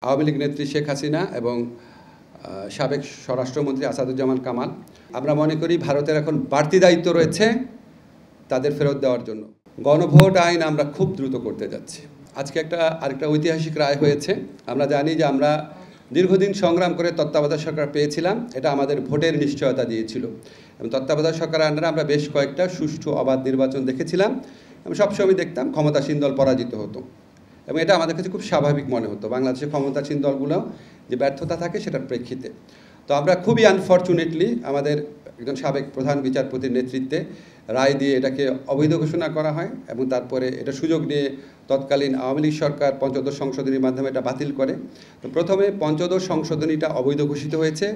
আওয়ামী লীগ নেত্রী শেখ হাসিনা এবং সাবেক স্বরাষ্ট্রমন্ত্রী আসাদুজ্জামান কামাল, আমরা মনে করি ভারতের এখন বাড়তি দায়িত্ব রয়েছে তাদের ফেরত দেওয়ার জন্য। গণভোট আইন আমরা খুব দ্রুত করতে যাচ্ছি। আজকে আরেকটা ঐতিহাসিক রায় হয়েছে। আমরা জানি যে আমরা দীর্ঘদিন সংগ্রাম করে তত্ত্বাবধায়ক সরকার পেয়েছিলাম, এটা আমাদের ভোটের নিশ্চয়তা দিয়েছিল এবং তত্ত্বাবধায়ক সরকারের আন্ডারে আমরা বেশ কয়েকটা সুষ্ঠু অবাধ নির্বাচন দেখেছিলাম এবং সবসময় দেখতাম ক্ষমতাসীন দল পরাজিত হতো এবং এটা আমাদের কাছে খুব স্বাভাবিক মনে হতো বাংলাদেশের ক্ষমতাসীন দলগুলো যে ব্যর্থতা থাকে সেটার প্রেক্ষিতে। তো আমরা খুবই আনফর্চুনেটলি আমাদের একজন সাবেক প্রধান বিচারপতির নেতৃত্বে রায় দিয়ে এটাকে অবৈধ ঘোষণা করা হয় এবং তারপরে এটা সুযোগ নিয়ে তৎকালীন আওয়ামী লীগ সরকার পঞ্চদশ সংশোধনীর মাধ্যমে এটা বাতিল করে। তো প্রথমে পঞ্চদশ সংশোধনীটা অবৈধ ঘোষিত হয়েছে,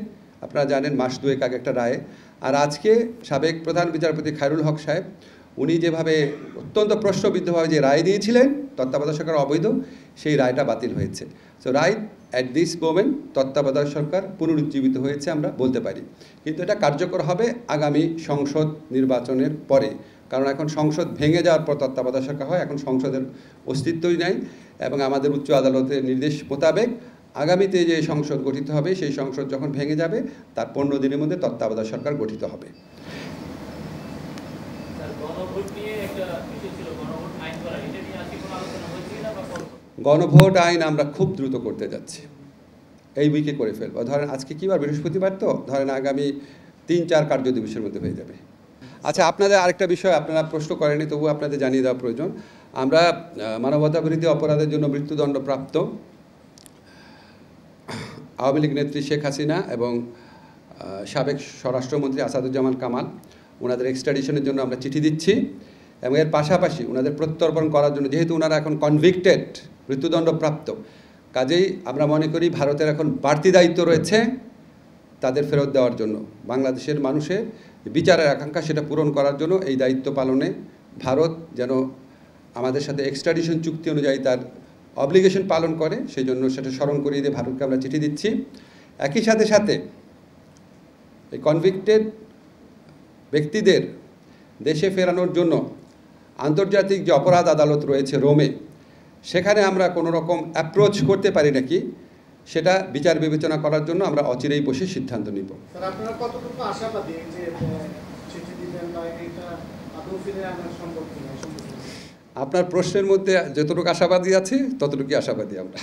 আপনারা জানেন, মাস দুয়েক আগে একটা রায়ে। আর আজকে সাবেক প্রধান বিচারপতি খায়রুল হক সাহেব উনি যেভাবে অত্যন্ত প্রশ্নবিদ্ধভাবে যে রায় দিয়েছিলেন তত্ত্বাবধায়ক সরকার অবৈধ, সেই রায়টা বাতিল হয়েছে। So right at this moment তত্ত্বাবধায়ক সরকার পুনরুজ্জীবিত হয়েছে আমরা বলতে পারি, কিন্তু এটা কার্যকর হবে আগামী সংসদ নির্বাচনের পরে, কারণ এখন সংসদ ভেঙে যাওয়ার পর তত্ত্বাবধায়ক সরকার হয়, এখন সংসদের অস্তিত্বই নাই এবং আমাদের উচ্চ আদালতের নির্দেশ মোতাবেক আগামীতে যে সংসদ গঠিত হবে সেই সংসদ যখন ভেঙে যাবে তার 15 দিনের মধ্যে তত্ত্বাবধায়ক সরকার গঠিত হবে। গণভোট আইন আমরা খুব দ্রুত করতে যাচ্ছি, এই উইকে করে ফেলবো। ধরেন আজকে কী বার, বৃহস্পতিবার, তো ধরেন আগামী 3-4 কার্য দিবসের মধ্যে হয়ে যাবে। আচ্ছা, আপনাদের আরেকটা বিষয় আপনারা প্রশ্ন করেনি, তবু আপনাদের জানিয়ে দেওয়া প্রয়োজন। আমরা মানবতাবিরোধী অপরাধের জন্য মৃত্যুদণ্ডপ্রাপ্ত আওয়ামী লীগ নেত্রী শেখ হাসিনা এবং সাবেক স্বরাষ্ট্রমন্ত্রী আসাদুজ্জামান কামাল, ওনাদের এক্সট্রাডিশনের জন্য আমরা চিঠি দিচ্ছি এবং এর পাশাপাশি ওনাদের প্রত্যর্পণ করার জন্য, যেহেতু ওনারা এখন কনভিক্টেড, মৃত্যুদণ্ডপ্রাপ্ত, কাজেই আমরা মনে করি ভারতের এখন বাড়তি দায়িত্ব রয়েছে তাদের ফেরত দেওয়ার জন্য। বাংলাদেশের মানুষের বিচারের আকাঙ্ক্ষা সেটা পূরণ করার জন্য এই দায়িত্ব পালনে ভারত যেন আমাদের সাথে এক্সট্রাডিশন চুক্তি অনুযায়ী তার অব্লিগেশন পালন করে, সেই জন্য সেটা স্মরণ করিয়ে দিয়ে ভারতকে আমরা চিঠি দিচ্ছি। একই সাথে সাথে এই কনভিক্টেড ব্যক্তিদের দেশে ফেরানোর জন্য আন্তর্জাতিক যে অপরাধ আদালত রয়েছে রোমে, সেখানে আমরা কোনো রকম অ্যাপ্রোচ করতে পারি নাকি সেটা বিচার বিবেচনা করার জন্য আমরা অচিরেই বসে সিদ্ধান্ত নিব। আপনার প্রশ্নের মধ্যে যতটুকু আশাবাদী আছে ততটুকুই আশাবাদী আমরা।